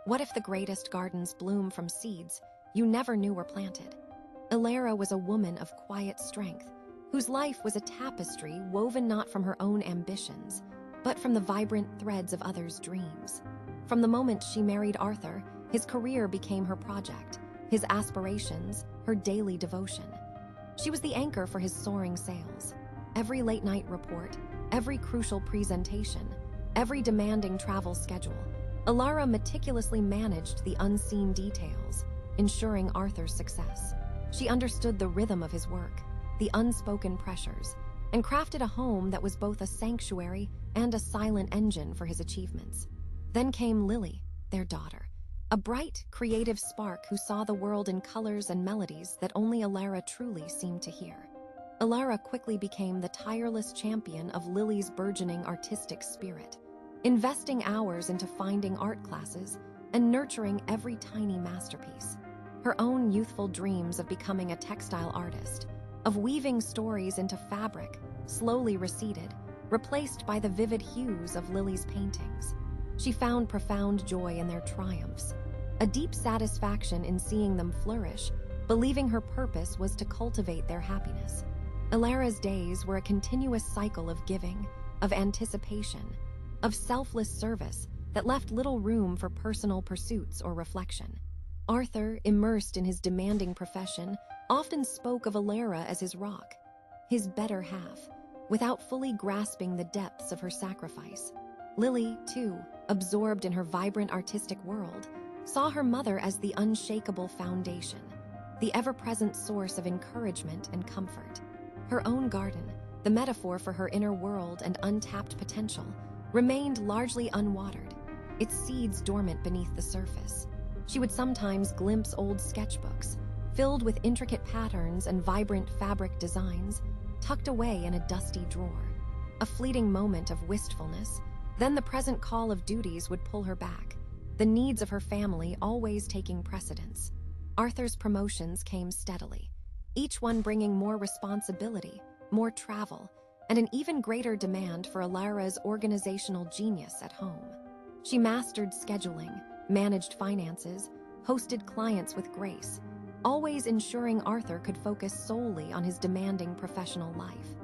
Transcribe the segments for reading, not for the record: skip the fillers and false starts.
What if the greatest gardens bloom from seeds you never knew were planted? Elara was a woman of quiet strength, whose life was a tapestry woven not from her own ambitions, but from the vibrant threads of others' dreams. From the moment she married Arthur, his career became her project, his aspirations, her daily devotion. She was the anchor for his soaring sales. Every late-night report, every crucial presentation, every demanding travel schedule, Elara meticulously managed the unseen details, ensuring Arthur's success. She understood the rhythm of his work, the unspoken pressures, and crafted a home that was both a sanctuary and a silent engine for his achievements. Then came Lily, their daughter, a bright, creative spark who saw the world in colors and melodies that only Elara truly seemed to hear. Elara quickly became the tireless champion of Lily's burgeoning artistic spirit, investing hours into finding art classes and nurturing every tiny masterpiece. Her own youthful dreams of becoming a textile artist, of weaving stories into fabric, slowly receded, replaced by the vivid hues of Lily's paintings. She found profound joy in their triumphs, a deep satisfaction in seeing them flourish, believing her purpose was to cultivate their happiness. Elara's days were a continuous cycle of giving, of anticipation, of selfless service that left little room for personal pursuits or reflection. Arthur, immersed in his demanding profession, often spoke of Elara as his rock, his better half, without fully grasping the depths of her sacrifice. Lily, too, absorbed in her vibrant artistic world, saw her mother as the unshakable foundation, the ever-present source of encouragement and comfort. Her own garden, the metaphor for her inner world and untapped potential, remained largely unwatered, its seeds dormant beneath the surface. She would sometimes glimpse old sketchbooks, filled with intricate patterns and vibrant fabric designs, tucked away in a dusty drawer. A fleeting moment of wistfulness, then the present call of duties would pull her back, the needs of her family always taking precedence. Arthur's promotions came steadily, each one bringing more responsibility, more travel, and an even greater demand for Elara's organizational genius at home. She mastered scheduling, managed finances, hosted clients with grace, always ensuring Arthur could focus solely on his demanding professional life.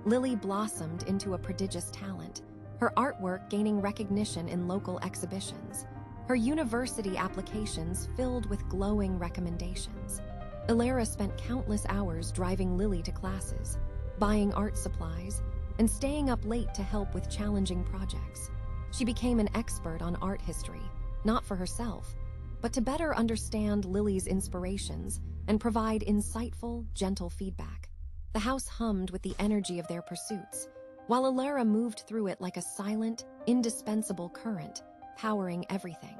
Lily blossomed into a prodigious talent, her artwork gaining recognition in local exhibitions, her university applications filled with glowing recommendations. Elara spent countless hours driving Lily to classes, buying art supplies, and staying up late to help with challenging projects. She became an expert on art history, not for herself, but to better understand Lily's inspirations and provide insightful, gentle feedback. The house hummed with the energy of their pursuits, while Elara moved through it like a silent, indispensable current, powering everything.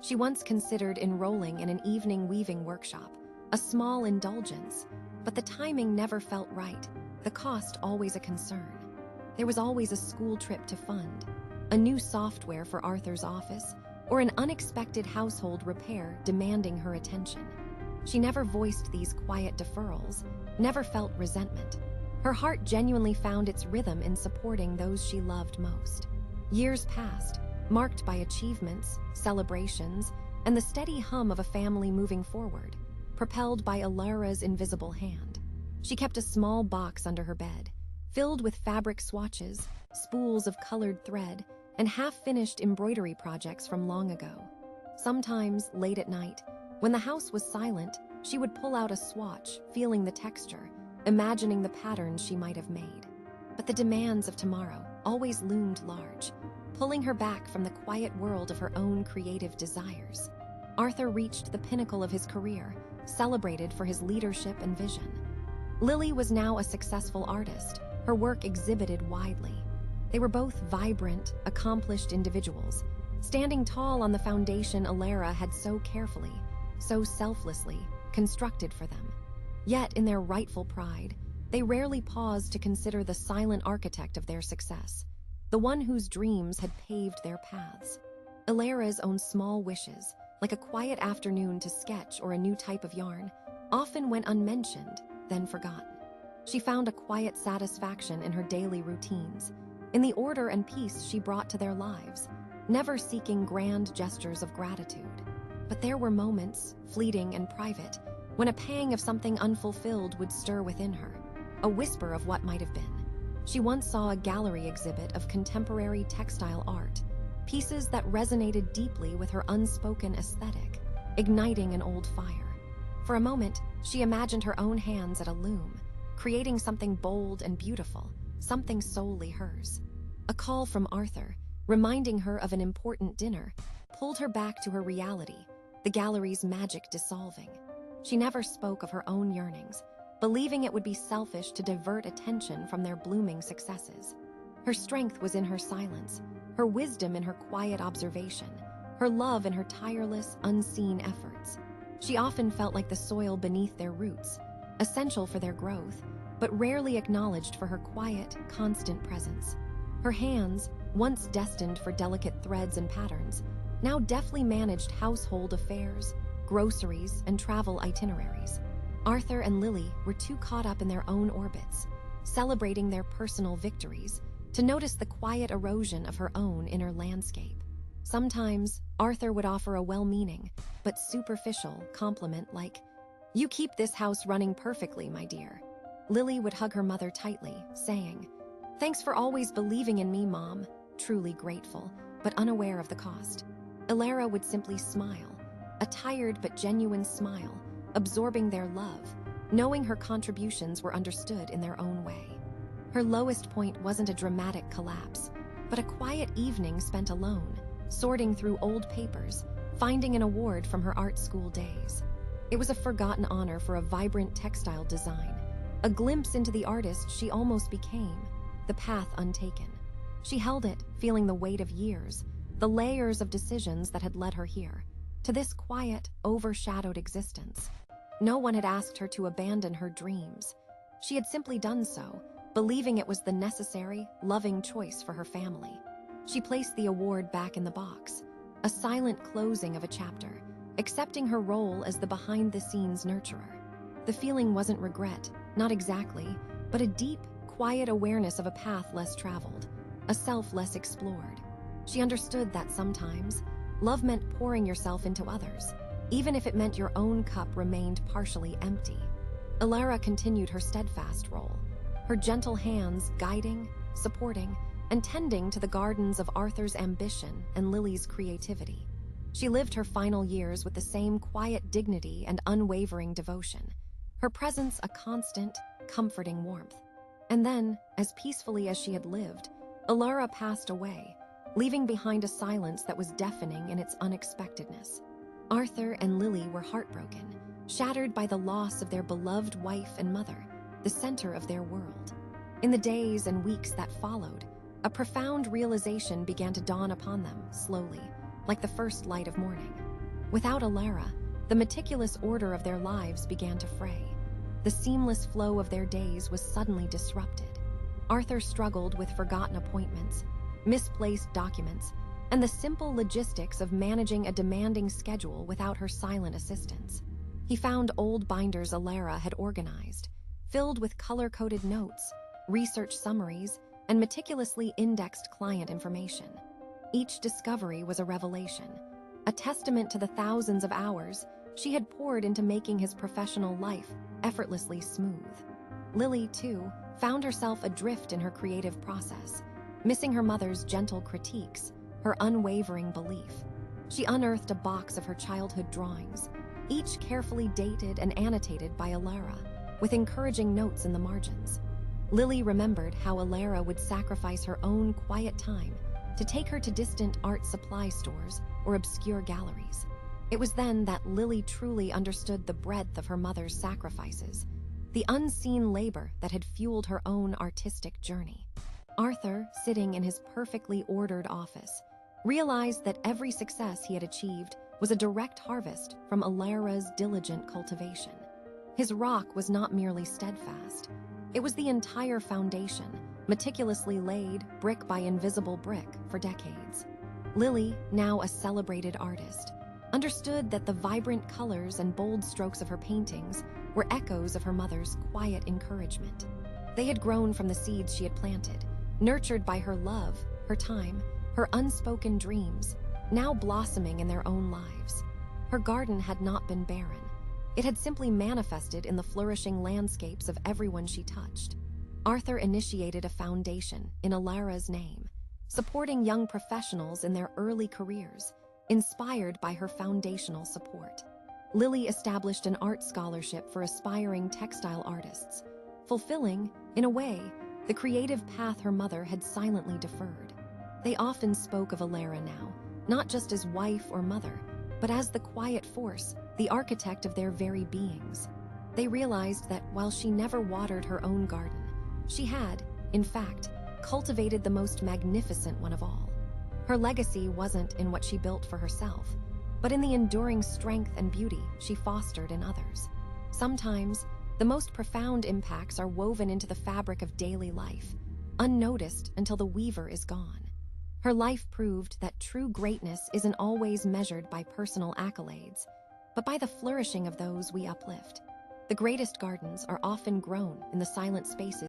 She once considered enrolling in an evening weaving workshop, a small indulgence, but the timing never felt right, the cost always a concern. There was always a school trip to fund, a new software for Arthur's office, or an unexpected household repair demanding her attention. She never voiced these quiet deferrals, never felt resentment. Her heart genuinely found its rhythm in supporting those she loved most. Years passed, marked by achievements, celebrations, and the steady hum of a family moving forward, propelled by Elara's invisible hand. She kept a small box under her bed, filled with fabric swatches, spools of colored thread, and half-finished embroidery projects from long ago. Sometimes, late at night, when the house was silent, she would pull out a swatch, feeling the texture, imagining the patterns she might have made. But the demands of tomorrow always loomed large, pulling her back from the quiet world of her own creative desires. Arthur reached the pinnacle of his career, celebrated for his leadership and vision. Lily was now a successful artist, her work exhibited widely. They were both vibrant, accomplished individuals, standing tall on the foundation Elara had so carefully, so selflessly, constructed for them. Yet, in their rightful pride, they rarely paused to consider the silent architect of their success, the one whose dreams had paved their paths. Elara's own small wishes, like a quiet afternoon to sketch or a new type of yarn, often went unmentioned, then forgotten. She found a quiet satisfaction in her daily routines, in the order and peace she brought to their lives, never seeking grand gestures of gratitude. But there were moments, fleeting and private, when a pang of something unfulfilled would stir within her, a whisper of what might have been. She once saw a gallery exhibit of contemporary textile art, pieces that resonated deeply with her unspoken aesthetic, igniting an old fire. For a moment, she imagined her own hands at a loom, creating something bold and beautiful, something solely hers. A call from Arthur, reminding her of an important dinner, pulled her back to her reality, the gallery's magic dissolving. She never spoke of her own yearnings, believing it would be selfish to divert attention from their blooming successes. Her strength was in her silence, her wisdom in her quiet observation, her love in her tireless, unseen efforts. She often felt like the soil beneath their roots, essential for their growth, but rarely acknowledged for her quiet, constant presence. Her hands, once destined for delicate threads and patterns, now deftly managed household affairs, groceries, and travel itineraries. Arthur and Lily were too caught up in their own orbits, celebrating their personal victories, to notice the quiet erosion of her own inner landscape. Sometimes, Arthur would offer a well-meaning, but superficial compliment like, "You keep this house running perfectly, my dear." Lily would hug her mother tightly, saying, "Thanks for always believing in me, Mom," truly grateful, but unaware of the cost. Elara would simply smile, a tired but genuine smile, absorbing their love, knowing her contributions were understood in their own way. Her lowest point wasn't a dramatic collapse, but a quiet evening spent alone, sorting through old papers, finding an award from her art school days. It was a forgotten honor for a vibrant textile design, a glimpse into the artist she almost became, the path untaken. She held it, feeling the weight of years, the layers of decisions that had led her here, to this quiet, overshadowed existence. No one had asked her to abandon her dreams. She had simply done so, believing it was the necessary, loving choice for her family. She placed the award back in the box, a silent closing of a chapter, accepting her role as the behind-the-scenes nurturer. The feeling wasn't regret, not exactly, but a deep, quiet awareness of a path less traveled, a self less explored. She understood that sometimes, love meant pouring yourself into others, even if it meant your own cup remained partially empty. Elara continued her steadfast role, her gentle hands guiding, supporting, and tending to the gardens of Arthur's ambition and Lily's creativity. She lived her final years with the same quiet dignity and unwavering devotion, her presence a constant, comforting warmth. And then, as peacefully as she had lived, Elara passed away, leaving behind a silence that was deafening in its unexpectedness. Arthur and Lily were heartbroken, shattered by the loss of their beloved wife and mother, the center of their world. In the days and weeks that followed, a profound realization began to dawn upon them, slowly, like the first light of morning. Without Elara, the meticulous order of their lives began to fray. The seamless flow of their days was suddenly disrupted. Arthur struggled with forgotten appointments, misplaced documents, and the simple logistics of managing a demanding schedule without her silent assistance. He found old binders Elara had organized, filled with color-coded notes, research summaries, and meticulously indexed client information. Each discovery was a revelation, a testament to the thousands of hours she had poured into making his professional life effortlessly smooth. Lily, too, found herself adrift in her creative process, missing her mother's gentle critiques, her unwavering belief. She unearthed a box of her childhood drawings, each carefully dated and annotated by Elara, with encouraging notes in the margins. Lily remembered how Elara would sacrifice her own quiet time to take her to distant art supply stores or obscure galleries. It was then that Lily truly understood the breadth of her mother's sacrifices, the unseen labor that had fueled her own artistic journey. Arthur, sitting in his perfectly ordered office, realized that every success he had achieved was a direct harvest from Elara's diligent cultivation. His rock was not merely steadfast. It was the entire foundation, meticulously laid, brick by invisible brick, for decades. Lily, now a celebrated artist, understood that the vibrant colors and bold strokes of her paintings were echoes of her mother's quiet encouragement. They had grown from the seeds she had planted, nurtured by her love, her time, her unspoken dreams, now blossoming in their own lives. Her garden had not been barren. It had simply manifested in the flourishing landscapes of everyone she touched. Arthur initiated a foundation in Elara's name, supporting young professionals in their early careers, inspired by her foundational support. Lily established an art scholarship for aspiring textile artists, fulfilling, in a way, the creative path her mother had silently deferred. They often spoke of Elara now, not just as wife or mother, but as the quiet force, the architect of their very beings. They realized that while she never watered her own garden, she had, in fact, cultivated the most magnificent one of all. Her legacy wasn't in what she built for herself, but in the enduring strength and beauty she fostered in others. Sometimes, the most profound impacts are woven into the fabric of daily life, unnoticed until the weaver is gone. Her life proved that true greatness isn't always measured by personal accolades, but by the flourishing of those we uplift. The greatest gardens are often grown in the silent spaces